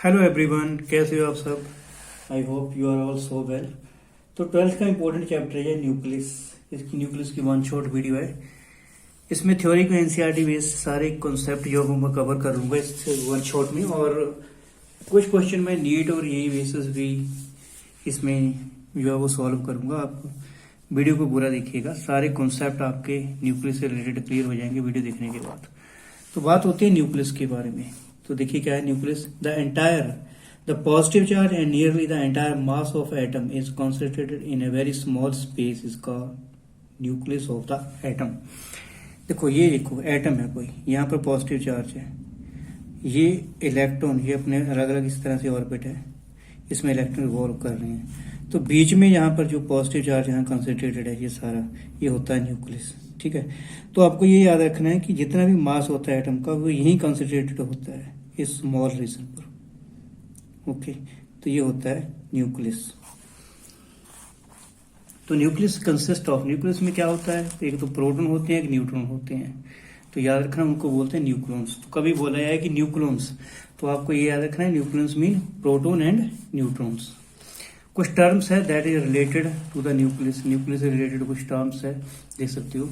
Hello everyone, कैसे हो आप सब। I hope you are all so well. तो ट्वेल्थ का इंपॉर्टेंट चैप्टर है न्यूक्लियस। इसकी न्यूक्लियस की वन शॉट वीडियो है। इसमें थ्योरी को एनसीईआरटी बेस्ड सारे कॉन्सेप्ट जो मैं कवर कर लूंगा इस वन शॉट में, और कुछ क्वेश्चन मैं नीट और यही बेसिस भी इसमें जो है वो सॉल्व करूंगा। आप वीडियो को पूरा देखिएगा, सारे कॉन्सेप्ट आपके न्यूक्लियस से रिलेटेड क्लियर हो जाएंगे वीडियो देखने के बाद। तो बात होती है न्यूक्लियस के बारे में। तो देखिए क्या है nucleus. The positive charge and nearly the entire mass of atom is concentrated in a very small space is called nucleus of the atom. देखो ये देखो एटम है कोई, यहाँ पर पॉजिटिव चार्ज है, ये इलेक्ट्रॉन ये अपने अलग अलग इस तरह से ऑर्बिट है, इसमें इलेक्ट्रॉन रिवॉल्व कर रहे हैं। तो बीच में यहाँ पर जो पॉजिटिव चार्ज यहाँ कंसेंट्रेटेड है, ये सारा ये होता है न्यूक्लियस। ठीक है, तो आपको ये याद रखना है कि जितना भी मास होता है एटम का वो यहीं कंसेंट्रेटेड होता है इस स्मॉल रीजन पर। ओके, तो ये होता है न्यूक्लियस। तो न्यूक्लियस कंसिस्ट ऑफ, न्यूक्लियस में क्या होता है, एक तो प्रोटॉन होते हैं एक न्यूट्रॉन होते हैं। तो याद रखना उनको बोलते हैं न्यूक्लियस। तो कभी बोला है कि न्यूक्लियस, तो आपको ये याद रखना है nucleus mean proton and neutrons. कुछ टर्म्स है that is related to the nucleus, nucleus से रिलेटेड कुछ टर्म्स है, देख सकते हो।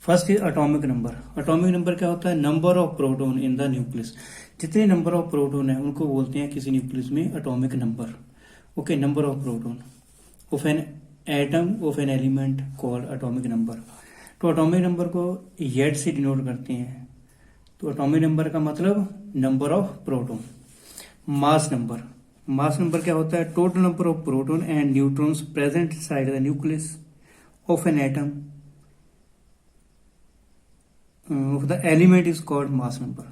First is atomic number. Atomic number क्या होता है, number of proton in the nucleus. जितने नंबर ऑफ प्रोटॉन है उनको बोलते हैं किसी न्यूक्लियस में atomic number. Okay, number of proton of an atom of an element called atomic number. तो एटॉमिक नंबर को जेड से डिनोट करते हैं। तो एटॉमिक नंबर का मतलब number of proton. Mass number, mass number क्या होता है, total number of proton and neutrons present side the nucleus of an atom of the element is called mass number.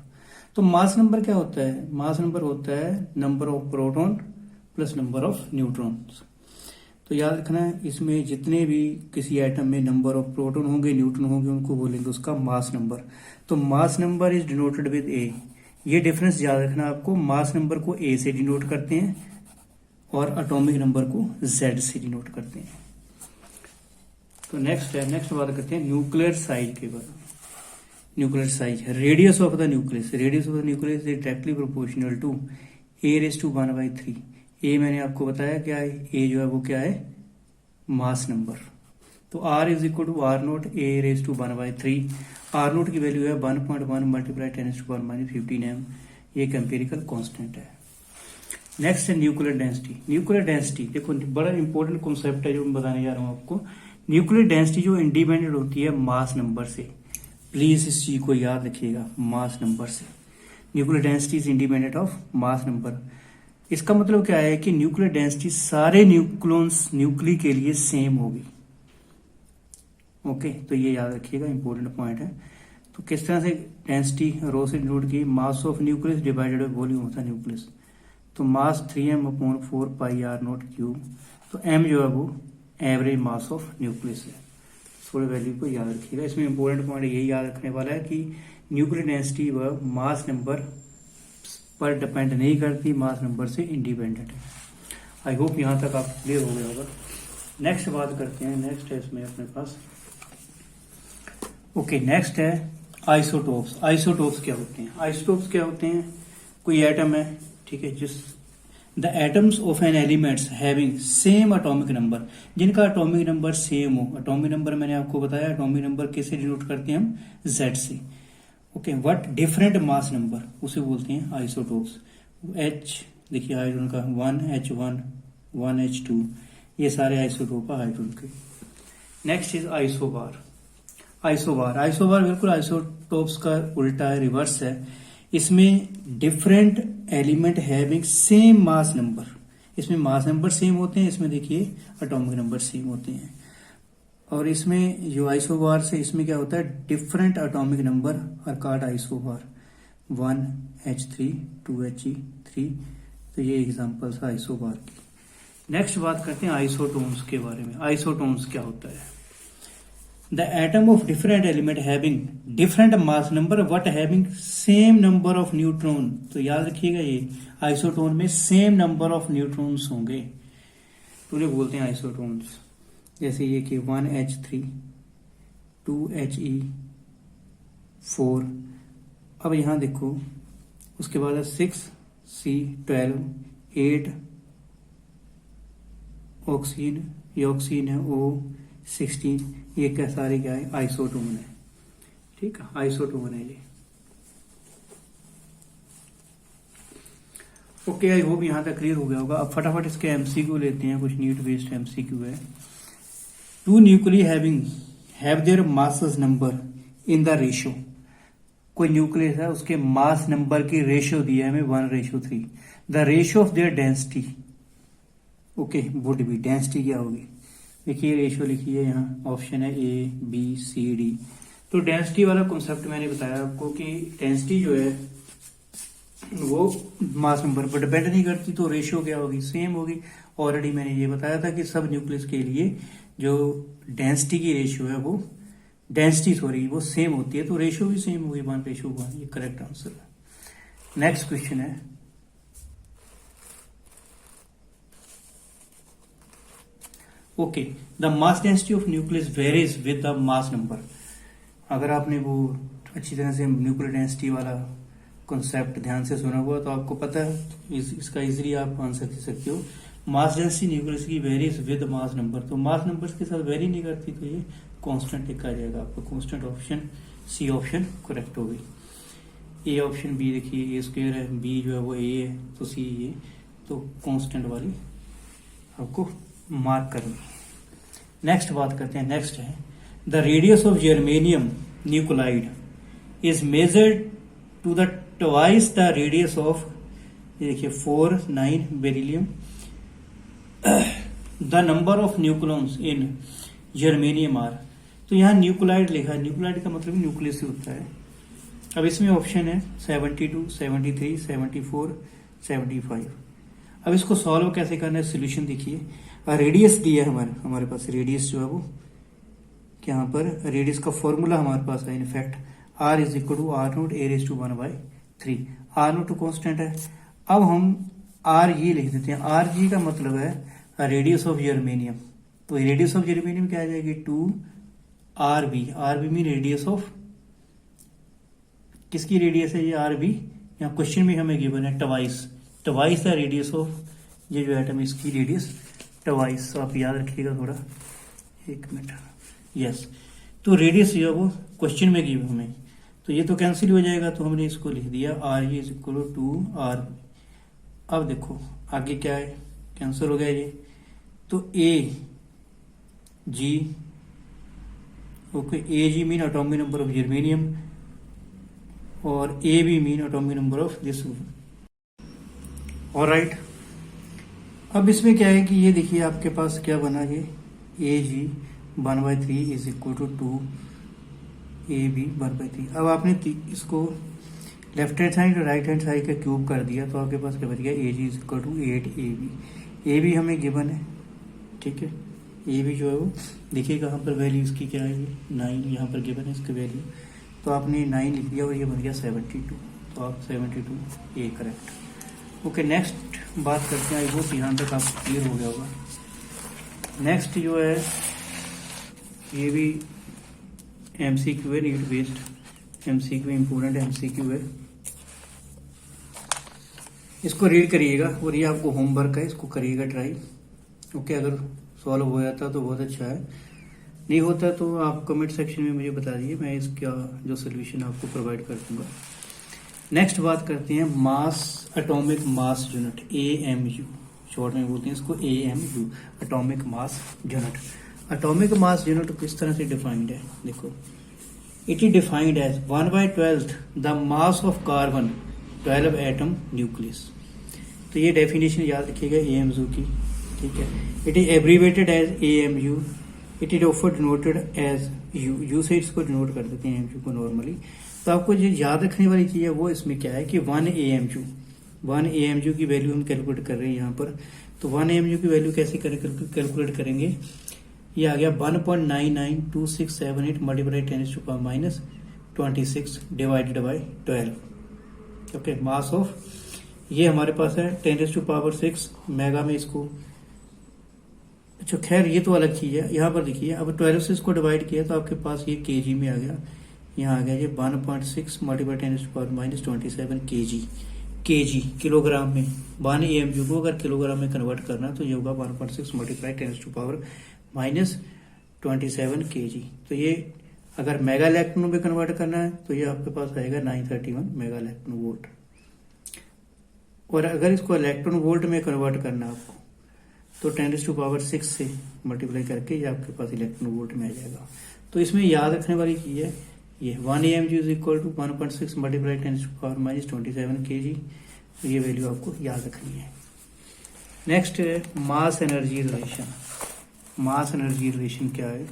तो मास नंबर क्या होता है, mass number होता है number of proton plus number of neutrons. तो याद रखना है इसमें जितने भी किसी एटम में नंबर ऑफ प्रोटॉन होंगे न्यूट्रॉन होंगे उनको बोलेंगे उसका मास नंबर। तो mass number is denoted with A. ये डिफरेंस याद रखना आपको, मास नंबर को ए से डिनोट करते हैं और एटॉमिक नंबर को जेड से डिनोट करते हैं। तो नेक्स्ट बात करते हैं न्यूक्लियर साइज के बारे में। Nuclear size, radius of the nucleus, radius of the nucleus is directly proportional to a⁻⁴। A मैंने आपको बताया क्या है, ए जो है वो क्या है, मास नंबर। तो r is equal to r0 a⁻⁴। r0 की वैल्यू है 1.1 मल्टीप्लाई 10⁻⁻15 m। ये एक एम्पिरिकल कांस्टेंट है। नेक्स्ट है न्यूक्लियर डेंसिटी। न्यूक्लियर डेंसिटी देखो बड़ा इंपॉर्टेंट कॉन्सेप्ट है जो मैं बताने जा रहा हूं आपको। न्यूक्लियर डेंसिटी जो इंडिपेंडेंट होती है मास नंबर से, प्लीज इस चीज को याद रखिएगा, मास नंबर से। Nuclear density is independent of mass number. इसका मतलब क्या है कि न्यूक्लियर डेंसिटी सारे न्यूक्लियस न्यूक्ली के लिए सेम होगी। ओके, तो ये याद रखिएगा, इंपॉर्टेंट पॉइंट है। तो किस तरह से डेंसिटी रो से डिनोट की, मास of nucleus divided by volume होता है न्यूक्लियस। तो मास 3m/4πr0³। तो m जो है वो एवरेज मास ऑफ न्यूक्लियस है। थोड़े वैल्यू को याद रखिएगा। इसमें इंपॉर्टेंट पॉइंट यही याद रखने वाला है कि न्यूक्लियर डेंसिटी व मास नंबर पर डिपेंड नहीं करती, मास नंबर से इंडिपेंडेंट है। आई होप यहां तक आप क्लियर हो गया होगा। नेक्स्ट बात करते हैं, नेक्स्ट है इसमें अपने पास। ओके, नेक्स्ट है आइसोटोप्स। आइसोटोप्स क्या होते हैं, आइसोटोप्स क्या होते हैं, कोई एटम है, ठीक है, जिस the atoms of an elements having same atomic number, जिनका एटॉमिक नंबर सेम हो। एटॉमिक नंबर मैंने आपको बताया, एटॉमिक नंबर किससे डिनोट करते हैं हम, जेड से। Okay, what different mass number, उसे बोलते हैं आइसोटोप्स। एच देखिए हाइड्रोजन का 1H1 1H2, ये सारे आइसोटोप है हाइड्रोजन के। Next is isobar. Isobar, isobar बिल्कुल आइसोटोप्स का उल्टा है, रिवर्स है। इसमें different element having same mass number, इसमें मास नंबर सेम होते हैं, इसमें देखिए एटॉमिक नंबर सेम होते हैं। और इसमें जो आइसोबार से इसमें क्या होता है, different atomic number are called isobar, 1H3 2He3। तो ये एग्जांपल्स है आइसोबार की। नेक्स्ट बात करते हैं आइसोटोन्स के बारे में। आइसोटोन्स क्या होता है, the atom of different element having different mass number but having same number of neutron. तो याद रखिएगा ये आइसोटोन में सेम नंबर ऑफ न्यूट्रॉन्स होंगे, तो उन्हें बोलते हैं आइसोटोन्स। जैसे ये कि 1H3 2He4। अब यहां देखो उसके बाद है 6 C12, 8 ऑक्सीजन, ये ऑक्सीजन है, O16, ये क्या सारे क्या है, आइसोटोन है। ठीक है, आइसोटोन है ये। ओके, आई होप यहाँ तक क्लियर हो गया होगा। अब फटाफट इसके एमसीक्यू लेते हैं, कुछ नीट बेस्ड एमसीक्यू है। Two nuclei have their masses number in the ratio, कोई न्यूक्लियस है उसके मास नंबर की रेशियो दिया है हमें 1:3। The ratio of their density, okay, would be, density क्या होगी, देखिए रेशियो लिखिए यहाँ, ऑप्शन है ए बी सी डी। तो डेंसिटी वाला कॉन्सेप्ट मैंने बताया आपको कि डेंसिटी जो है वो मास नंबर पर डिपेंड नहीं करती, तो रेशियो क्या होगी, सेम होगी। ऑलरेडी मैंने ये बताया था कि सब न्यूक्लियस के लिए जो डेंसिटी की रेशियो है वो वो सेम होती है, तो रेशियो भी सेम होगी, 1:1। ये करेक्ट आंसर है। नेक्स्ट क्वेश्चन है, okay, the mass density of nucleus varies with the mass number. अगर आपने वो अच्छी तरह से न्यूक्लियर डेंसिटी वाला कॉन्सेप्ट ध्यान से सुना हुआ तो आपको पता है, इसका इजीली आप आंसर दे सकते हो। मास डेंसिटी न्यूक्लियस की वेरीज विद मास नंबर, तो मास नंबर के साथ वेरी नहीं करती, तो ये कांस्टेंट लिखा जाएगा आपको, constant. Option C option correct होगी। ए ऑप्शन बी देखिए, ए स्क्वायर है, बी जो है वो ए है, तो सी ए, तो कांस्टेंट वाली आपको मार्क करनी। नेक्स्ट बात करते हैं, नेक्स्ट है the radius of germanium nuclide is measured to the twice the radius of, देखिए 4 9 beryllium. The number of nucleons in germanium are, तो यहाँ न्यूक्लाइड लिखा है, न्यूक्लाइड का मतलब न्यूक्लियस से होता है। अब इसमें ऑप्शन है 72, 73, 74, 75। अब इसको सॉल्व कैसे करना है, सोल्यूशन देखिए। रेडियस दिया है हमारे पास, रेडियस जो है वो यहाँ पर रेडियस का फॉर्मूला हमारे पास है, in fact R is equal to R naught A raise to 1/3। R naught constant है। अब हम R ये लिख देते हैं, आर जी का मतलब है रेडियस ऑफ जर्मेनियम, तो रेडियस ऑफ जर्मेनियम क्या आ जाएगी, 2RB। RB mean radius of, किसकी रेडियस है ये, RB। यहाँ क्वेश्चन में हमें गिवन है ट्वाइस द रेडियस ऑफ, ये जो एटम इसकी रेडियस ट्वाइस, तो आप याद रखिएगा थोड़ा, एक मिनट, यस। तो रेडियस जो है वो क्वेश्चन में गिवन हमें, तो ये तो कैंसिल हो जाएगा, तो हमने इसको लिख दिया R is equal to 2R। अब देखो आगे क्या है, कैंसिल हो गया ये, तो A G, okay, A G mean atomic number of germanium, और A B mean atomic number of this. Alright, अब इसमें क्या है कि ये देखिए आपके पास क्या बना, ये AG 1/3 is equal to 2AB 1/3। अब आपने इसको लेफ्ट हैंड साइड और राइट हैंड साइड का क्यूब कर दिया, तो आपके पास क्या बच गया, AG is equal to 8AB। AB हमें गिवन है, ठीक है, AB जो है वो देखिए कहाँ पर वैल्यू इसकी क्या है, 9 यहाँ पर गिवन है इसकी वैल्यू, तो आपने 9 लिख दिया और ये बन गया 72, तो आप 72 ए करेक्ट। ओके, नेक्स्ट बात करते हैं, आई होप यहाँ तक आपको क्लियर हो गया होगा। नेक्स्ट जो है ये भी MCQ है, NEET based MCQ, important MCQ है, इसको रीड करिएगा और ये आपको होमवर्क है, इसको करिएगा ट्राई। ओके, अगर सॉल्व हो जाता तो बहुत अच्छा है, नहीं होता तो आप कमेंट सेक्शन में मुझे बता दीजिए, मैं इसका जो सोल्यूशन आपको प्रोवाइड कर दूंगा। नेक्स्ट बात करते हैं mass, atomic mass unit, AMU short में बोलते हैं इसको, AMU atomic mass unit. Atomic mass unit किस तरह से डिफाइंड है, देखो, it is defined as 1/12 the mass of carbon 12 atom nucleus. तो ये डेफिनेशन याद रखिएगा AMU की, ठीक है। It is abbreviated as AMU, it is ऑफर डिनोटेड एज U से इसको डिनोट कर देते हैं AMU को नॉर्मली। तो आपको जो याद रखने वाली चीज है वो इसमें क्या है कि 1 AMU की वैल्यू हम कैलकुलेट कर रहे हैं यहाँ पर, तो 1 AMU की वैल्यू कैसे कैलकुलेट करेंगे, ये आ गया 1.992678 multiply 10⁻26 divided by 12। Okay, mass of ये हमारे पास है 10⁻6 मेगा में इसको, अच्छा खैर ये तो अलग चीज है। यहाँ पर देखिए अब 12 से इसको डिवाइड किया तो आपके पास ये केजी में आ गया, यहाँ आ गया ये 1.6 मल्टीप्लाई 10⁻27 kg। केजी किलोग्राम में, 1 AMU को अगर किलोग्राम में कन्वर्ट करना तो ये होगा 1.6 मल्टीप्लाई 10⁻27 kg। तो ये अगर मेगा इलेक्ट्रॉन में कन्वर्ट करना है तो ये आपके पास आएगा 931 मेगा इलेक्ट्रॉन वोल्ट। और अगर इसको इलेक्ट्रॉन वोल्ट में कन्वर्ट करना आपको तो 10⁻6 से मल्टीप्लाई करके ये आपके पास इलेक्ट्रॉन वोल्ट में आ जाएगा। तो इसमें याद रखने वाली चीज है ये 1 AMU is equal to 1.6 multiply 10⁻27 kg। तो ये वैल्यू आपको याद रखनी है। नेक्स्ट है mass energy relation. Mass energy relation क्या है?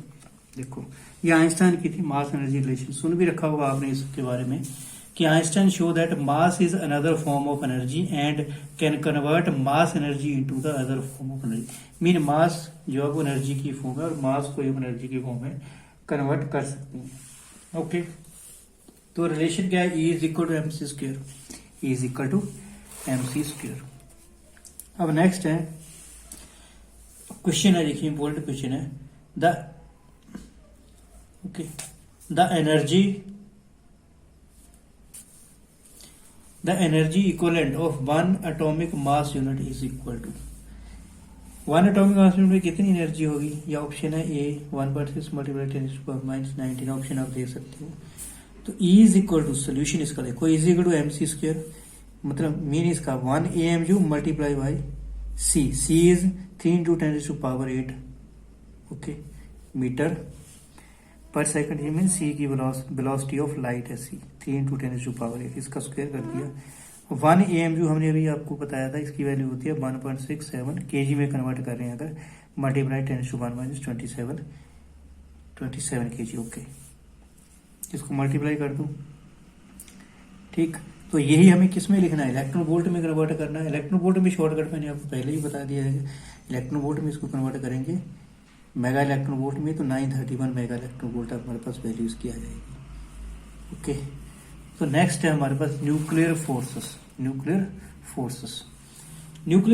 देखो ये आइंस्टाइन की थी मास एनर्जी रिलेशन, सुन भी रखा होगा आपने इसके बारे में कि Einstein show that mass is another form of energy and can convert mass energy into the other form of energy. Mean mass जो है वो एनर्जी की फॉर्म है और मास को एनर्जी की फॉर्म में कन्वर्ट कर सकते हैं। ओके, तो रिलेशन क्या है? E is equal to MC square, E is equal to MC square. अब नेक्स्ट है क्वेश्चन है, देखिए इंपॉर्टेंट क्वेश्चन है। The energy equivalent of 1 atomic mass unit is equal to 1 atomic mass unit में कितनी एनर्जी होगी? या ऑप्शन है ए 1/6 मल्टीप्लाई 10⁻⁻19 ऑप्शन आप देख सकते हो। तो E is equal to solution इसका देखो is equal to MC square, मतलब मीन इसका 1 AMU multiply by C is 3 × 10⁸8 okay metre पर सेकंड। ये मीन C की वेलोसिटी ऑफ लाइट है C 3 × 10⁸8, इसका स्क्वायर कर दिया। 1 AMU हमने अभी आपको बताया था इसकी वैल्यू होती है 1.67 kg में कन्वर्ट कर रहे हैं अगर, मल्टीप्लाई 10⁻27 kg ओके। इसको मल्टीप्लाई कर दूं, ठीक। तो यही हमें किस में लिखना है? इलेक्ट्रॉन वोल्ट में कन्वर्ट करना है। इलेक्ट्रॉन वोल्ट में शॉर्टकट मैंने आपको पहले ही बता दिया है। इलेक्ट्रॉन वोल्ट में इसको कन्वर्ट करेंगे मेगा इलेक्ट्रॉन वोल्ट में तो 931 मेगा इलेक्ट्रॉन वोल्ट हमारे पास वैल्यू इसकी आ जाएगी। ओके, तो नेक्स्ट है हमारे पास न्यूक्लियर फोर्सेस। न्यूक्लियर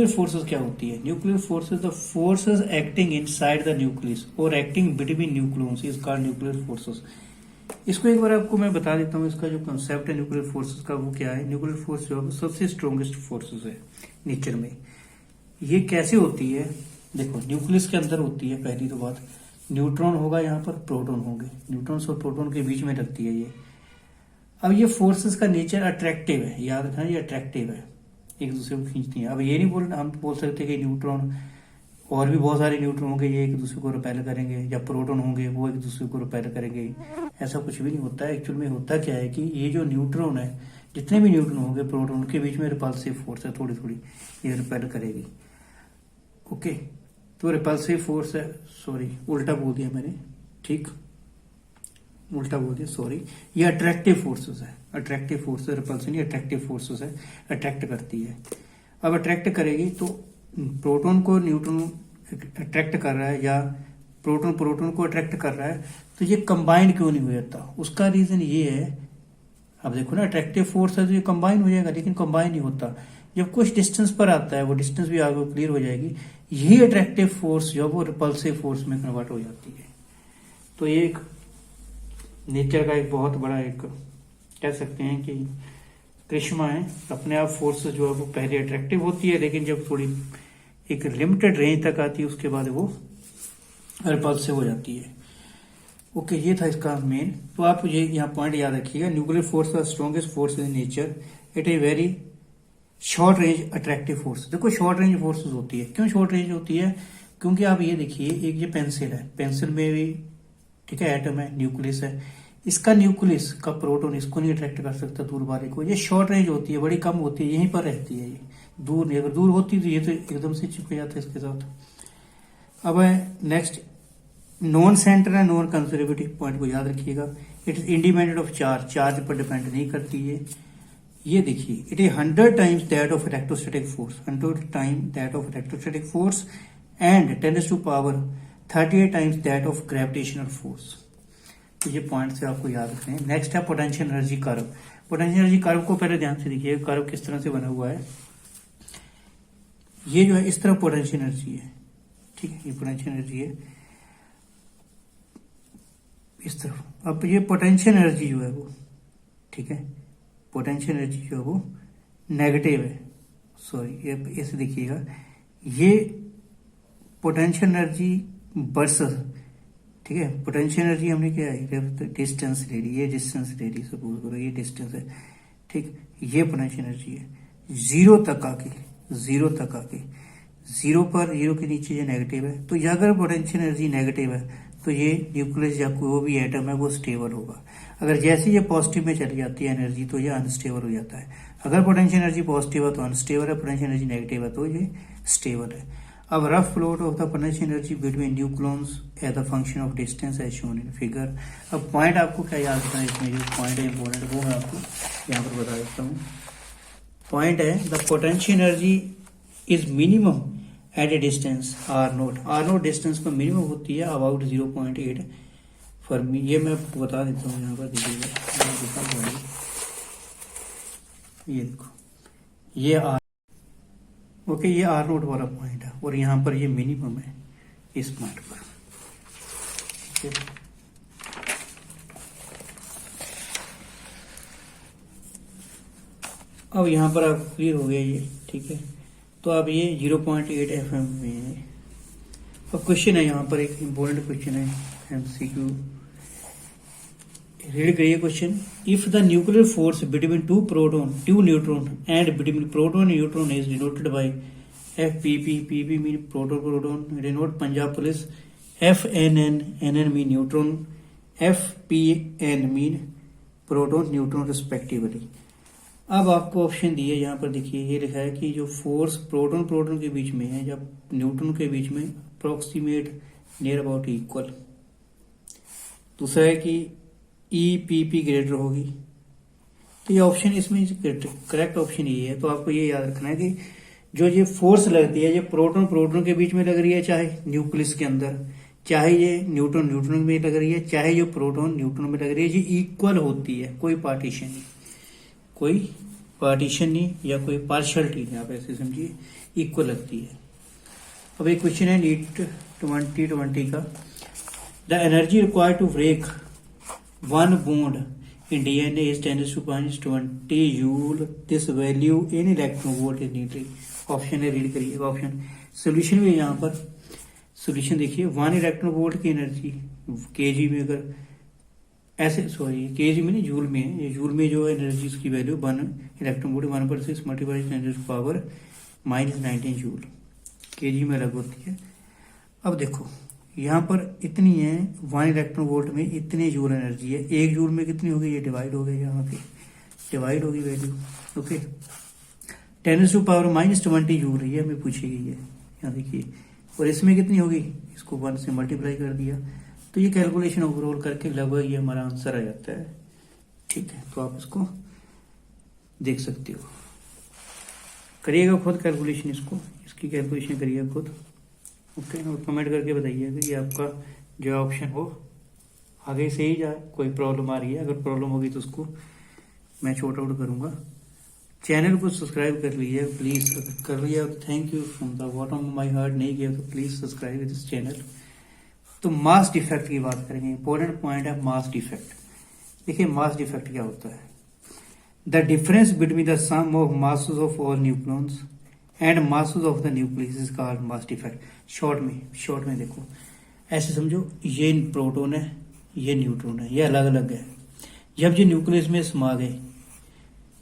फोर्सेस क्या होती है? Nuclear forces the forces acting inside the nucleus और acting between nucleus is called nuclear forces. इसको एक बार आपको मैं बता देता हूँ, इसका जो कंसेप्ट है न्यूक्लियर फोर्सेस का वो क्या है। न्यूक्लियर फोर्स जो है सबसे स्ट्रॉन्गेस्ट फोर्सेस है नेचर में। ये कैसे होती है? देखो न्यूक्लियस के अंदर होती है पहली तो बात, न्यूट्रॉन होगा यहाँ पर, प्रोटॉन होंगे, न्यूट्रॉन और प्रोटॉन के बीच में लगती है ये। अब ये फोर्सेस का नेचर अट्रैक्टिव है, याद रखना ये अट्रैक्टिव है, एक दूसरे को खींचती है। अब ये नहीं हम बोल सकते कि न्यूट्रॉन और भी बहुत सारे न्यूट्रॉन होंगे ये एक दूसरे को रिपेल करेंगे, या प्रोटॉन होंगे वो एक दूसरे को रिपेल करेंगे, ऐसा कुछ भी नहीं होता है। एक्चुअल में होता क्या है कि ये जो न्यूट्रॉन है, जितने भी न्यूट्रॉन होंगे प्रोटॉन के बीच में रिपल्सिव फोर्स है, थोड़ी थोड़ी ये रिपेल करेगी। ओके, तो रिपल्सिव फोर्स है, सॉरी उल्टा बोल दिया मैंने, ठीक उल्टा बोल दिया सॉरी, ये अट्रैक्टिव फोर्सेस है। अट्रैक्टिव फोर्स रिपल्सन नहीं, अट्रैक्टिव फोर्सेस है, अट्रैक्ट करती है। अब अट्रैक्ट करेगी तो प्रोटॉन को न्यूट्रॉन अट्रैक्ट कर रहा है या प्रोटॉन को अट्रैक्ट कर रहा है, तो ये कंबाइंड क्यों नहीं हो जाता? उसका रीजन ये है, अब देखो ना अट्रैक्टिव फोर्स है तो ये कंबाइन हो जाएगा, लेकिन कंबाइन नहीं होता। जब कुछ डिस्टेंस पर आता है, वो डिस्टेंस भी आगे क्लियर हो जाएगी, यही अट्रैक्टिव फोर्स जो वो रिपल्सिव फोर्स में कन्वर्ट हो जाती है। तो ये एक नेचर का एक बहुत बड़ा एक कह सकते हैं कि करिश्मा है। अपने आप फोर्स जो है वो पहले अट्रैक्टिव होती है, लेकिन जब थोड़ी एक लिमिटेड रेंज तक आती है उसके बाद वो रिपल्सिव हो जाती है। ओके, ये था इसका मेन। तो आप ये यहाँ पॉइंट याद रखिएगा, nuclear force the strongest force in nature, it is very short range attractive force. देखो शॉर्ट रेंज फोर्सेस होती है, क्यों शॉर्ट रेंज होती है? क्योंकि आप ये देखिए, एक ये पेंसिल है, पेंसिल में भी ठीक है एटम है, न्यूक्लियस है, इसका न्यूक्लियस का प्रोटॉन इसको नहीं अट्रैक्ट कर सकता दूर वाले को। ये शॉर्ट रेंज होती है, बड़ी कम होती है, यहीं पर रहती है ये, दूर नहीं। अगर दूर होती तो ये तो एकदम से चिपक जाता है इसके साथ। अब नेक्स्ट नॉन सेंटर है, नॉन कंजर्वेटिव पॉइंट को याद रखिएगा। It is independent of charge पर डिपेंड नहीं करती है। ये देखिए, it is 100 times that of electrostatic force, 100 time that of electrostatic force and 10⁻38 times that of gravitational force. तो ये पॉइंट से आपको याद रखने हैं। नेक्स्ट है potential energy curve. Potential energy curve को पहले ध्यान से देखिए, कर्व किस तरह से बना हुआ है। ये जो है इस तरह पोटेंशियल एनर्जी है, ठीक है, ये पोटेंशियल एनर्जी है इस तरफ। अब ये पोटेंशियल एनर्जी जो है वो, ठीक है, पोटेंशियल एनर्जी जो है वो नेगेटिव है, सॉरी ये ऐसे देखिएगा, ये पोटेंशियल एनर्जी वर्सेस, ठीक है, पोटेंशियल एनर्जी हमने क्या है डिस्टेंस ले ली, ये डिस्टेंस ले ली, सपोज करो ये डिस्टेंस है, ठीक, ये पोटेंशियल एनर्जी है जीरो तक आके, जीरो तक आके, जीरो पर, जीरो के नीचे ये नेगेटिव है, तो ये अगर पोटेंशियल एनर्जी नेगेटिव है तो ये न्यूक्लियस या कोई भी एटम है वो स्टेबल होगा। अगर जैसे ये पॉजिटिव में चली जाती है एनर्जी तो ये अनस्टेबल हो जाता है। अगर पोटेंशियल एनर्जी पॉजिटिव है तो अनस्टेबल है, पोटेंशियल एनर्जी नेगेटिव है तो ये स्टेबल है। अब rough plot of the potential energy between nucleons as a function of distance as shown in figure. अब पॉइंट आपको क्या याद रखना है, इसमें जो पॉइंट है इंपॉर्टेंट वो मैं आपको यहाँ पर बता देता हूँ। पॉइंट है the potential energy is minimum at a distance R naught distance पर मिनिमम होती है अबाउट 0.8 फर्मी। ये मैं आपको बता देता हूँ यहाँ पर, देखिएगा ये देखो, ये आर, ओके, ये आर नोट वाला पॉइंट है और यहाँ पर ये मिनिमम है इस पॉइंट पर, ठीक है। अब यहाँ पर आप क्लियर हो गया ये, ठीक है। तो अब ये 0.8 FM में है। अब क्वेश्चन है यहाँ पर, एक इम्पोर्टेंट क्वेश्चन है MCQ, रीड करिए question. If the nuclear force between two neutron and between proton neutron is denoted by FPP mean proton, denote Punjab police, FNN mean neutron, FPN mean proton neutron respectively. अब आपको option दिए यहाँ पर, देखिए ये लिखा है कि जो फोर्स प्रोटॉन के बीच में है, जब न्यूट्रॉन के बीच में अप्रोक्सीमेट नियर अबाउट इक्वल। दूसरा है कि EPP ग्रेटर होगी, तो ये ऑप्शन इसमें करेक्ट ऑप्शन ये है। तो आपको ये याद रखना है कि जो ये फोर्स लगती है, ये प्रोटॉन के बीच में लग रही है, चाहे न्यूक्लियस के अंदर, चाहे ये न्यूट्रॉन में लग रही है, चाहे जो प्रोटॉन न्यूट्रॉन में लग रही है, ये इक्वल होती है, कोई पार्टीशन नहीं या कोई पार्शलिटी नहीं, आप ऐसे समझिए, इक्वल लगती है। अब एक क्वेश्चन है नीट 2020 का, the energy required to break one bond in DNA is 10⁻20 joule, this value in electron volt is needed. Option है, रीड करिएगा ऑप्शन। सोल्यूशन भी यहाँ पर, सोल्यूशन देखिए, 1 इलेक्ट्रॉन वोल्ट की एनर्जी केजी में, अगर ऐसे, सॉरी केजी में नहीं, जूल में है, ये जूल में जो एनर्जी उसकी value 1 electron volt 1/6 multiply 10⁻⁻19 joule, KG में अलग होती है। अब देखो यहाँ पर इतनी है, 1 इलेक्ट्रॉन वोल्ट में इतनी जूल एनर्जी है, 1 जूल में कितनी होगी, ये डिवाइड हो गई, यहाँ पे डिवाइड होगी वैल्यू, ओके। 10⁻⁻20 जूल है, हमें पूछी गई है, यहाँ देखिए, और इसमें कितनी होगी, इसको 1 से मल्टीप्लाई कर दिया, तो ये कैलकुलेशन ओवरऑल करके लगभग ये हमारा आंसर आ जाता है, ठीक है। तो आप इसको देख सकते हो, करिएगा खुद कैलकुलेशन, इसकी कैलकुलेशन करिएगा खुद, ओके। और कमेंट करके बताइएगा कि आपका जो ऑप्शन हो आगे से ही जाए, कोई प्रॉब्लम आ रही है, अगर प्रॉब्लम होगी तो उसको मैं शॉर्ट आउट करूंगा। चैनल को सब्सक्राइब कर लीजिए प्लीज, अगर कर लिया तो thank you from the bottom of my heart, नहीं किया तो प्लीज सब्सक्राइब दिस चैनल। तो मास डिफेक्ट की बात करेंगे, इंपॉर्टेंट पॉइंट है मास डिफेक्ट। देखिए मास डिफेक्ट क्या होता है, the difference between the sum of masses of all nucleons and masses of the nucleus is called mass defect. Short में देखो, ऐसे समझो, ये प्रोटॉन है, ये न्यूट्रॉन है, ये अलग अलग है। जब ये न्यूक्लियस में समा गए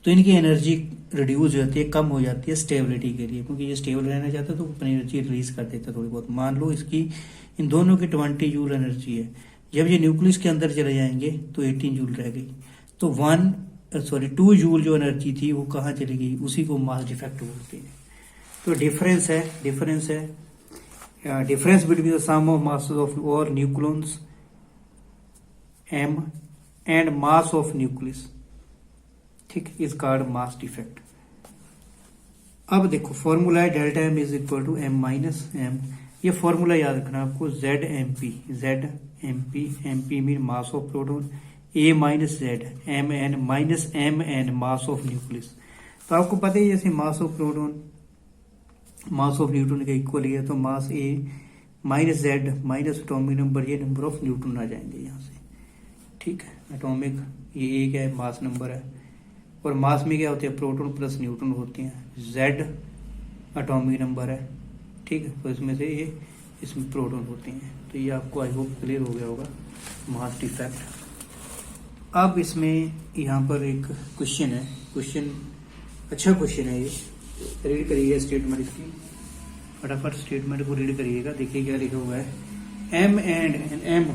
तो इनकी एनर्जी रिड्यूस हो जाती है, कम हो जाती है स्टेबिलिटी के लिए, क्योंकि ये स्टेबल रहना चाहता है तो अपनी एनर्जी रिलीज कर देता है थोड़ी बहुत। मान लो इसकी, इन दोनों की 20 जूल एनर्जी है, जब ये न्यूक्लियस के अंदर चले जाएंगे तो 18 जूल रह गई, तो 2 जूल जो एनर्जी थी वो कहाँ चली गई, उसी को मास डिफेक्ट बोलते हैं। तो difference between the sum of masses of all nucleons M and mass of nucleus, ठीक, इज कॉल्ड मास डिफेक्ट। अब देखो फॉर्मूला है delta M is equal to M minus M, ये फॉर्मूला याद रखना आपको, ZMP mean mass of proton, A minus Z, MN minus MN mass of nucleus. तो आपको पता है जैसे mass of proton mass of neutron का इक्वल है, तो मास A minus Z minus atomic number, ये नंबर ऑफ न्यूट्रॉन आ जाएंगे यहाँ से, ठीक है। एटॉमिक ये एक है, मास नंबर है, और मास में क्या होते हैं, प्रोटॉन प्लस न्यूट्रॉन होते हैं, Z एटॉमिक नंबर है, ठीक है, तो इसमें से ये इसमें प्रोटॉन होते हैं। तो ये आपको आई होप क्लियर हो गया होगा मास डिफेक्ट। अब इसमें यहाँ पर एक क्वेश्चन है, क्वेश्चन अच्छा क्वेश्चन है, ये रीड करिएगा स्टेटमेंट इसकी, फटाफट स्टेटमेंट को रीड करिएगा, देखिए क्या लिखा हुआ है। M and M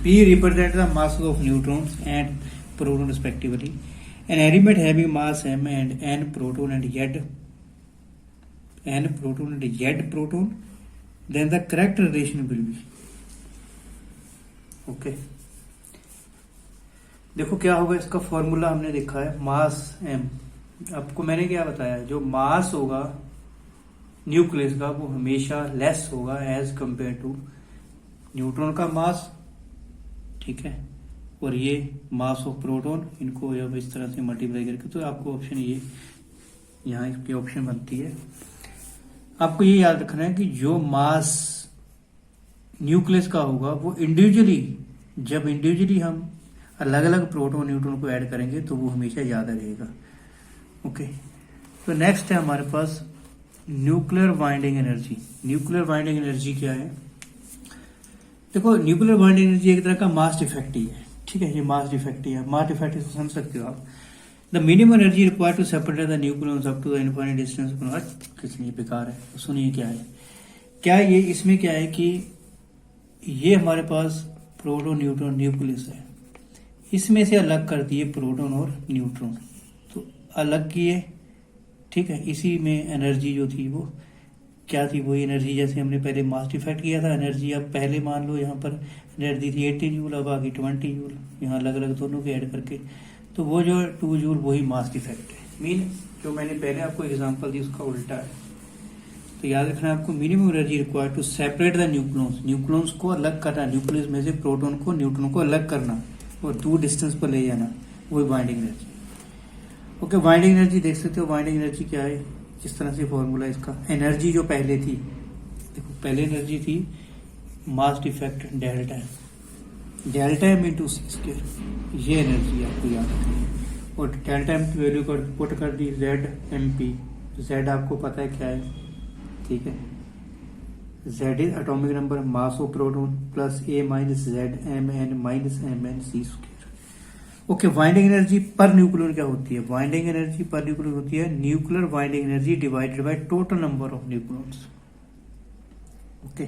P represent the masses of neutrons and proton respectively. An element having mass M and N proton and Z proton, then the correct relation will be, okay. देखो क्या होगा, इसका फॉर्मूला हमने देखा है, मास M। आपको मैंने क्या बताया, जो मास होगा न्यूक्लियस का वो हमेशा लेस होगा एज कंपेयर टू न्यूट्रॉन का मास, ठीक है, और ये मास ऑफ प्रोटॉन, इनको जब इस तरह से मल्टीप्लाई करके तो आपको ऑप्शन ये यहाँ इसकी ऑप्शन बनती है। आपको ये याद रखना है कि जो मास न्यूक्लियस का होगा वो जब इंडिविजुअली हम अलग अलग प्रोटॉन न्यूट्रॉन को ऐड करेंगे तो वो हमेशा ज्यादा रहेगा, ओके। तो नेक्स्ट है हमारे पास nuclear binding energy. Nuclear binding energy क्या है, देखो न्यूक्लियर बाइंडिंग एनर्जी एक तरह का मास डिफेक्ट ही है, ठीक है, ये मास डिफेक्ट ही है। मास डिफेक्ट इसको समझ सकते हो आप। The minimum energy required to separate the nucleus up to the infinite distance, किसने बेकार है, तो सुनिए क्या है, क्या ये इसमें क्या है कि ये हमारे पास प्रोटॉन न्यूट्रॉन न्यूक्लियस है, इसमें से अलग कर दिए प्रोटॉन और न्यूट्रॉन, तो अलग किए, ठीक है। इसी में एनर्जी जो थी वो क्या थी, वही एनर्जी जैसे हमने पहले मास डिफेक्ट किया था। एनर्जी अब पहले मान लो यहाँ पर एनर्जी थी 80 जूल, अब आ गई 20 जूल, यहाँ अलग अलग दोनों के ऐड करके, तो वो जो 2 जूल वही मास डिफेक्ट है। मीन जो मैंने पहले आपको एग्जांपल दी उसका उल्टा है। तो याद रखना आपको, minimum energy required to separate the nucleus को अलग करना, न्यूक्लियस में से प्रोटॉन को न्यूट्रॉन को अलग करना और दूर डिस्टेंस पर ले जाना, वही binding energy, okay. Binding energy देख सकते हो, बाइंडिंग एनर्जी क्या है, इस तरह से फॉर्मूला इसका। एनर्जी जो पहले थी, देखो पहले एनर्जी थी mass defect delta M into C square, ये एनर्जी आपको याद रखनी है। और डेल्टा एम की वैल्यू पुट कर दी जेड एम पी, जेड आपको पता है क्या है, ठीक है, Z is atomic number mass of proton plus A minus Z M N minus M N C square, okay. Binding energy per nuclear क्या होती है, बाइंडिंग एनर्जी पर न्यूक्लियर होती है nuclear binding energy divided by total number of nucleons, okay.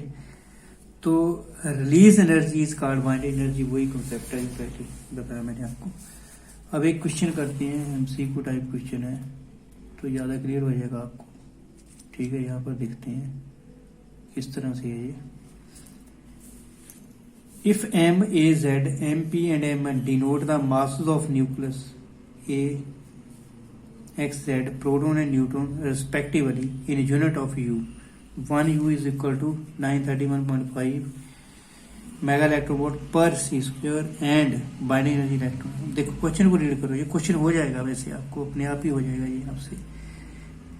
तो release energy is called binding energy, वही concept है पहले बताया मैंने आपको। अब एक क्वेश्चन करते हैं, एमसीक्यू टाइप क्वेश्चन है, तो ज्यादा क्लियर हो जाएगा आपको, ठीक है। यहाँ पर देखते हैं किस तरह से है ये। If M, A, Z, M, P and M denote the masses of nucleus A, X, Z, proton and neutron respectively in unit of U, 1 U is equal to 931.5 mega electron volt per C square and binding energy electron. देखो question को read करो, ये question हो जाएगा, वैसे आपको अपने आप ही हो जाएगा ये आपसे।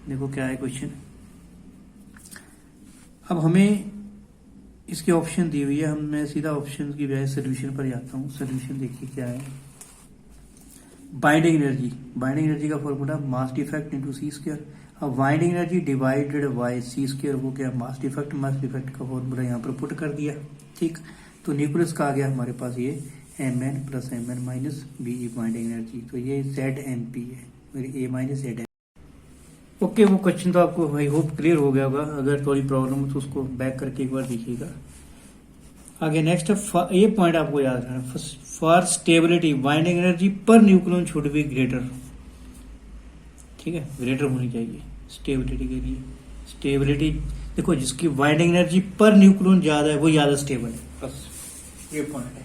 देखो क्या है क्वेश्चन, अब हमें इसके ऑप्शन दी हुई है, हम मैं सीधा ऑप्शन की बजाय सोल्यूशन पर जाता हूँ। सोल्यूशन देखिए क्या है, बाइंडिंग एनर्जी का formula mass defect into C square. अब binding energy divided by C square, वो क्या मास डिफेक्ट का फॉर्मूला यहाँ पर पुट कर दिया, ठीक। तो न्यूक्लियस का आ गया हमारे पास ये Mn plus Mn minus B binding energy, तो ये ZMP है, मेरी A माइनस ZM, ओके। वो क्वेश्चन तो आपको आई होप क्लियर हो गया होगा, अगर थोड़ी प्रॉब्लम हो तो उसको बैक करके एक बार देखिएगा। आगे नेक्स्ट ये पॉइंट आपको याद रखना, for stability binding energy per nucleon should be greater, ठीक है, ग्रेटर होनी चाहिए स्टेबिलिटी के लिए। स्टेबिलिटी देखो, जिसकी बाइंडिंग एनर्जी पर न्यूक्लियन ज्यादा है वो ज्यादा स्टेबल है, बस ये पॉइंट है,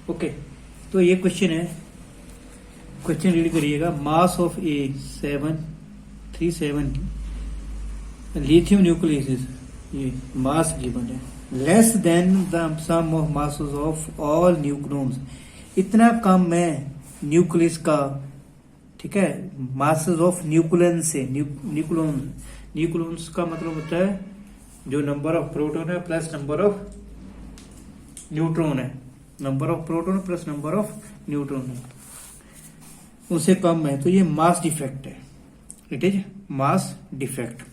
ओके। तो ये क्वेश्चन है, क्वेश्चन रीड करिएगा। Mass of a 737 lithium nucleus, ये मास गिवन है, less than the sum of masses of all nucleons, इतना कम है न्यूक्लियस का, ठीक है, मासेस ऑफ न्यूक्लियन से, न्यूक्लियॉन्स का मतलब होता है जो नंबर ऑफ प्रोटॉन है प्लस नंबर ऑफ न्यूट्रॉन है, number of proton plus number of neutron है, उससे कम है तो ये मास डिफेक्ट है, it is mass defect.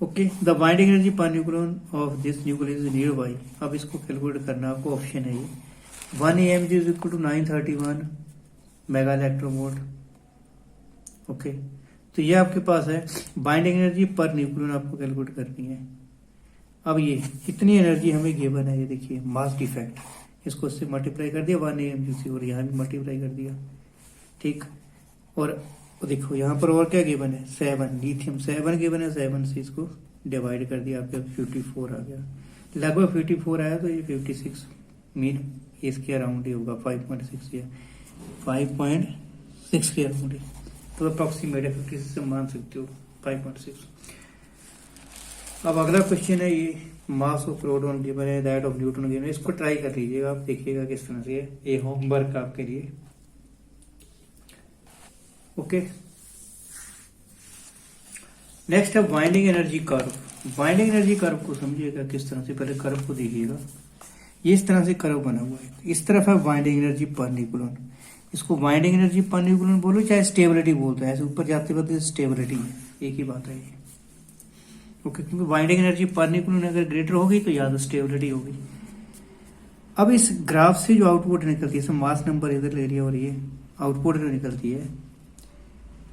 Okay, the binding energy per nucleon of this nucleus is near by. अब इसको कैलकुलेट करना, आपको ऑप्शन है ये 1 AMG is equal to 931 mega electronvolt. Okay, तो ये आपके पास है बाइंडिंग एनर्जी पर न्यूक्लियन, आपको कैलकुलेट करनी है। अब ये कितनी एनर्जी हमें गिवन है, ये देखिए मास डिफेक्ट, इसको इससे मल्टीप्लाई कर दिया 1 AMG से, और यहाँ भी मल्टीप्लाई कर दिया, ठीक। और देखो यहाँ पर और क्या गिवन है, 7 लिथियम 7 गिवन है, 7 से इसको डिवाइड कर दिया, आपके 54 आ गया, लगभग 54 आया, तो ये 56 मीन इसके अराउंड ही होगा, 5.6 या 5.6 के अराउंड ही, तो अप्रॉक्सीमेट है 56 से मान सकते हो 5.6। अब अगला क्वेश्चन है ये मास ऑफ प्रोटॉन गिवन है, दैट ऑफ न्यूट्रॉन गिवन है, इसको ट्राई कर लीजिएगा, आप देखिएगा किस तरह से है, ये होमवर्क आपके लिए। ओके, नेक्स्ट है binding energy curve. Binding energy curve को समझिएगा किस तरह से, पहले कर्व को देखिएगा, ये इस तरह से कर्व बना हुआ है, इस तरफ है बाइंडिंग एनर्जी पर न्यूक्लियन, इसको बाइंडिंग एनर्जी पर न्यूक्लियन बोलो चाहे स्टेबिलिटी बोलते हैं, ऐसे ऊपर जाते वक्त स्टेबिलिटी है, एक ही बात है ये। ओके, क्योंकि बाइंडिंग एनर्जी पर न्यूक्लियन अगर ग्रेटर होगी तो या तो स्टेबिलिटी होगी। अब इस ग्राफ से जो आउटपुट निकलती है, मास नंबर इधर ले लिया, और ये आउटपुट जो निकलती है,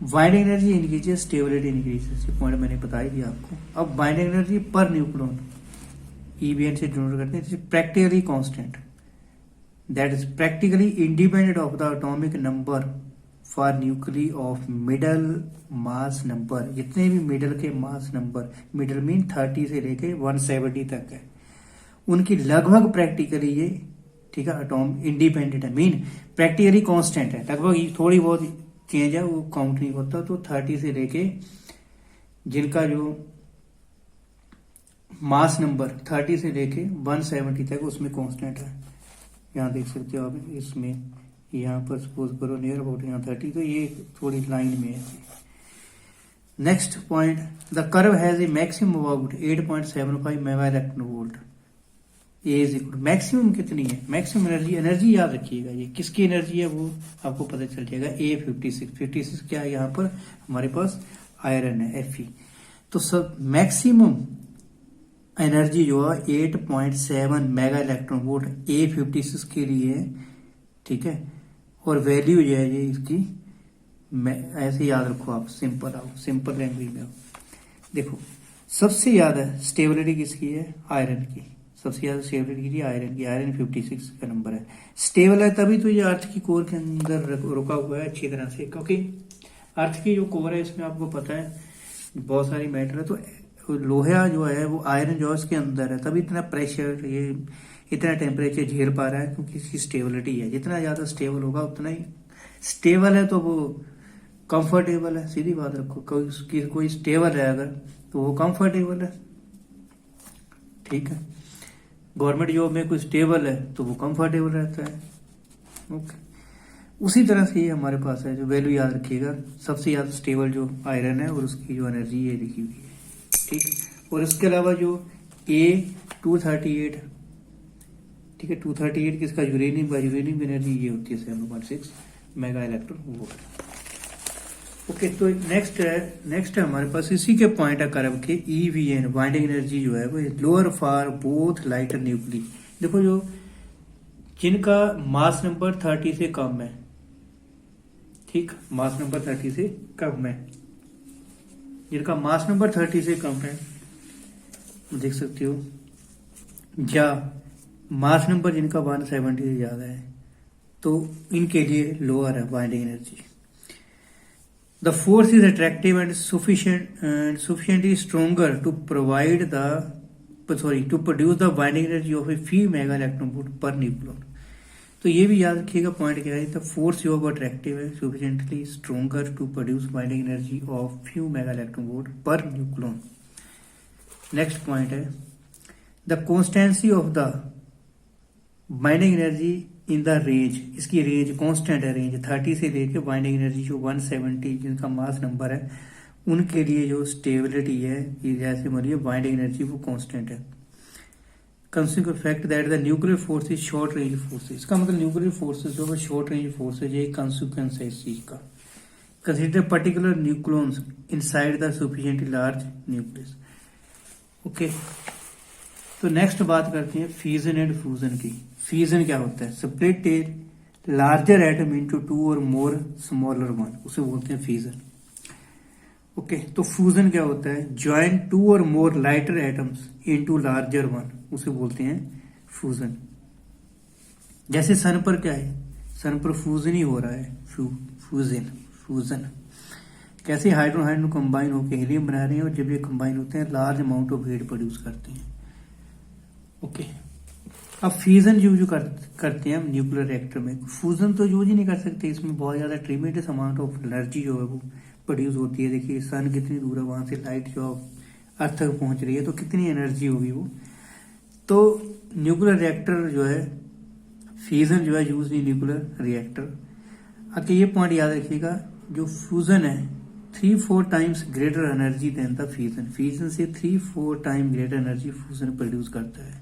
binding energy increases, stability increases, ये पॉइंट मैंने बता ही दिया आपको। अब binding energy per nucleon EBN से डिनोट करते हैं, practically constant, that is practically independent of the atomic number for nuclei of middle mass number. जितने भी मिडल के मास नंबर, मिडल मीन 30 से लेके 170 तक है, उनकी लगभग प्रैक्टिकली ये, ठीक है, एटॉम इंडिपेंडेंट है, मीन प्रैक्टिकली कांस्टेंट है, लगभग थोड़ी बहुत चेंज है वो काउंट नहीं होता। तो 30 से लेके जिनका जो मास नंबर 30 से लेके 170 तक उसमें कांस्टेंट है, यहाँ देख सकते हो आप, इसमें यहाँ पर सपोज करो नियर अबाउट यहाँ 30, तो ये थोड़ी लाइन में है। Next point, the curve has a maximum about 8.75 mega electron volt, A is equal, maximum कितनी है, मैक्सिमम एनर्जी, एनर्जी याद रखिएगा, ये किसकी एनर्जी है वो आपको पता चल जाएगा, A56 क्या है, यहाँ पर हमारे पास आयरन है Fe, तो सब मैक्सिमम एनर्जी जो है 8.7 मेगा इलेक्ट्रॉन वोल्ट A56 के लिए है, ठीक है। और वैल्यू जो है ये इसकी, ऐसे याद रखो आप, सिंपल लैंग्वेज में देखो, सबसे ज्यादा स्टेबिलिटी किसकी है, आयरन की, सबसे ज्यादा स्टेबिलिटी की आयरन की, आयरन 56 का नंबर है, स्टेबल है तभी तो ये अर्थ की कोर के अंदर रुका हुआ है अच्छी तरह से, क्योंकि अर्थ की जो कोर है इसमें आपको पता है बहुत सारी मैटर है, तो लोहा जो है वो आयरन जो है उसके अंदर है, तभी इतना प्रेशर, ये इतना टेम्परेचर झेल पा रहा है, क्योंकि इसकी स्टेबिलिटी है, जितना ज्यादा स्टेबल होगा उतना ही स्टेबल है, तो वो कंफर्टेबल है, सीधी बात रखो, कोई स्टेबल है अगर तो वो कंफर्टेबल है, ठीक है। गवर्नमेंट जॉब में कोई स्टेबल है तो वो कंफर्टेबल रहता है, ओके। उसी तरह से ये हमारे पास है, जो वैल्यू याद रखिएगा, सबसे ज्यादा स्टेबल जो आयरन है और उसकी जो एनर्जी है लिखी हुई है, ठीक। और इसके अलावा जो A238, ठीक है, 238 किसका, यूरेनियम का, यूरेनियम की एनर्जी ये होती है 7.6 मेगा इलेक्ट्रॉन वोल्ट। ओके, तो नेक्स्ट है हमारे पास इसी के पॉइंट है कर्व के, EVN बाइंडिंग एनर्जी जो है वो lower for both lighter nuclei. देखो जो जिनका मास नंबर 30 से कम है, ठीक, मास नंबर 30 से कम है, जिनका मास नंबर 30 से कम है, देख सकते हो, या मास नंबर जिनका 170 से ज्यादा है, तो इनके लिए लोअर है binding energy. The force is attractive and sufficiently stronger to provide to produce the binding energy of a few mega electron volt per nucleon। तो ये भी याद रखिएगा पॉइंट क्या है, द फोर्स जो अट्रैक्टिव है, sufficiently stronger to produce binding energy of few mega electron volt per nucleon। Next point है, the constancy of the binding energy in the range, इसकी रेंज कांस्टेंट है, रेंज 30 से लेके binding energy जो 170 जिनका mass number है उनके लिए जो स्टेबिलिटी है, जैसे मानिए बाइंडिंग एनर्जी वो कांस्टेंट है। Consequent fact that the nuclear force is short range force. इसका मतलब न्यूक्लियर फोर्सेज जो है शॉर्ट रेंज फोर्सेज, ये कंसिक्वेंस है इस चीज का। Consider particular nucleus inside the sufficiently large nucleus. Okay, तो नेक्स्ट बात करते हैं फ्यूजन एंड फ्यूजन की। फ्यूजन क्या होता है? Split a larger atom into two और मोर स्मॉलर वन, उसे बोलते हैं फ्यूजन। ओके, तो फ्यूजन क्या होता है? ज्वाइन टू और more lighter atoms into larger one, उसे बोलते हैं फ्यूजन। जैसे सन पर क्या है? सन पर फ्यूजन ही हो रहा है, फ्यूजन फ्यूजन। कैसे हाइड्रोजन हाइड्रोजन कंबाइन होकर हीलियम बना रहे हैं, और जब ये कंबाइन होते हैं large amount of heat produce करते हैं। ओके, अब फ्यूजन जो करते हैं हम न्यूक्लियर रिएक्टर में, फ्यूजन तो यूज ही नहीं कर सकते, इसमें बहुत ज्यादा ट्रीमेंडस अमाउंट ऑफ एनर्जी जो है वो प्रोड्यूस होती है। देखिए सन कितनी दूर है, वहां से लाइट जो अर्थ तक पहुंच रही है, तो कितनी एनर्जी होगी वो। तो न्यूक्लियर रिएक्टर जो है, फ्यूजन जो है यूज नहीं न्यूक्लियर रिएक्टर। आगे ये पॉइंट याद रखिएगा, जो फ्यूजन है 3-4 times greater energy than the fusion. Fusion से 3-4 time greater energy fusion produce करता है।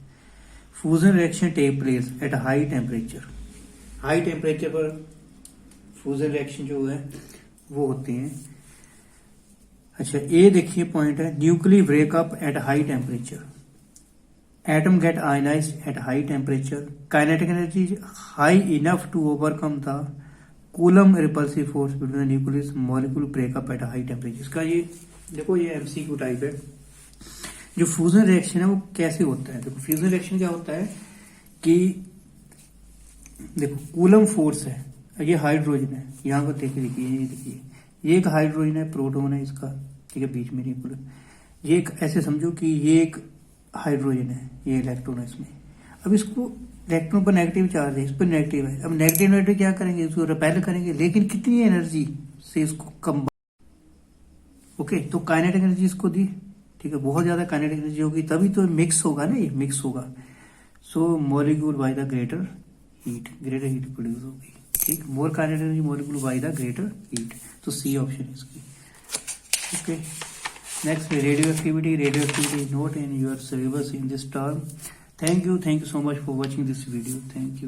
Fusion reaction take place at high temperature. High temperature पर फ्यूजन रिएक्शन जो है वो होते हैं। अच्छा, ये देखिए पॉइंट है, nuclear breakup at high temperature, atom get ionized at high temperature, kinetic energy high enough to overcome the Coulomb repulsive force between nucleus molecule breakup at high temperature. इसका ये देखो, ये एमसीक्यू टाइप है। जो fusion reaction है वो कैसे होता है? देखो फ्यूजन रिएक्शन क्या होता है कि देखो कूलम फोर्स है, ये हाइड्रोजन है, यहाँ पर देखिए ये देखिए, ये एक हाइड्रोजन है, प्रोटॉन है इसका, ठीक है, बीच में न्यूक्लियस। ये एक ऐसे समझो कि ये एक हाइड्रोजन है, ये इलेक्ट्रॉन है इसमें। अब इसको इलेक्ट्रॉन पर नेगेटिव चार्ज है, इस पर नेगेटिव है। अब नेगेटिव क्या करेंगे? इसको रिपेल करेंगे, लेकिन कितनी एनर्जी से इसको कम। ओके, तो काइनेटिक एनर्जी इसको दी, ठीक है, बहुत ज्यादा काइनेटिक एनर्जी होगी, तभी तो मिक्स होगा ना, ये मिक्स होगा। So molecule by the greater heat produce होगी, ठीक। More kinetic energy molecule by the greater heat, तो सी ऑप्शन इसकी। Okay, next radioactivity note in your syllabus in this term. Thank you so much for watching this video. Thank you.